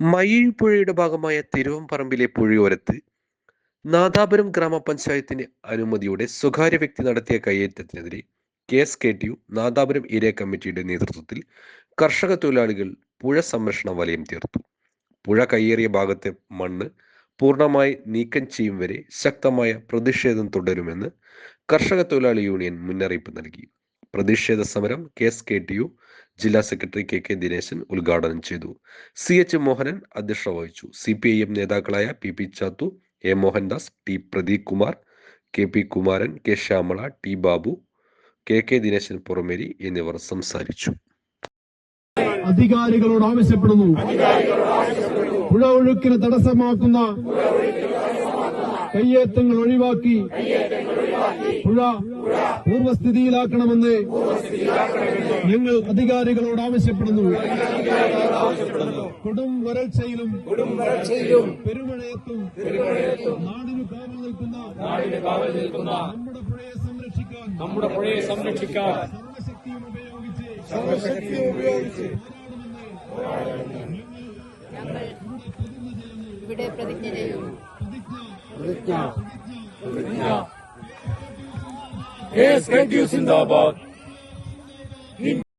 മയ്യഴിപ്പുഴയുടെ ഭാഗമായ തിരുവമ്പറമ്പിലെ പുഴയോരത്ത് നാദാപുരം ഗ്രാമപഞ്ചായത്തിന്റെ അനുമതിയോടെ സ്വകാര്യ വ്യക്തി നടത്തിയ കയ്യേറ്റത്തിനെതിരെ KSKTU നാദാപുരം ഏരിയ കമ്മിറ്റിയുടെ നേതൃത്വത്തിൽ കർഷക തൊഴിലാളികൾ പുഴ സംരക്ഷണ വലയം തീർത്തു. പുഴ കയ്യേറിയ ഭാഗത്തെ മണ്ണ് പൂർണ്ണമായി നീക്കം ചെയ്യും വരെ ശക്തമായ പ്രതിഷേധം തുടരുമെന്ന് കർഷക തൊഴിലാളി യൂണിയൻ മുന്നറിയിപ്പ് നൽകി. പ്രതിഷേധ സമരം KSKTU ജില്ലാ സെക്രട്ടറി KK ദിനേശൻ ഉദ്ഘാടനം ചെയ്തു. CH മോഹനൻ അധ്യക്ഷത വഹിച്ചു. CPIM നേതാക്കളായ PP Chathu, A Mohandas, T Pradeep Kumar, KP Kumaran, K Shyamala, T Babu, KK Dineshan Purameri എന്നിവർ സംസാരിച്ചു. അധികാരികളോട് ആവശ്യപ്പെടുന്നു, പുഴ ഒഴുക്കിന് തടസ്സമാക്കുന്ന കയ്യേറ്റങ്ങൾ ഒഴിവാക്കി പുഴ പൂർവ്വസ്ഥിതിയിലാക്കണമെന്ന് ഞങ്ങൾ അധികാരികളോട് ആവശ്യപ്പെടുന്നു. കൊടും വരൾച്ചയിലും പെരുമഴയത്തും നാടിനു കാവൽ നിൽക്കുന്ന നമ്മുടെ പുഴയെ സംരക്ഷിക്കാൻ സർവശക്തിയും ഉപയോഗിച്ച് ഇവിടെ പ്രതിജ്ഞ ചെയ്യും. KSKTU സിന്ദാബാദ്.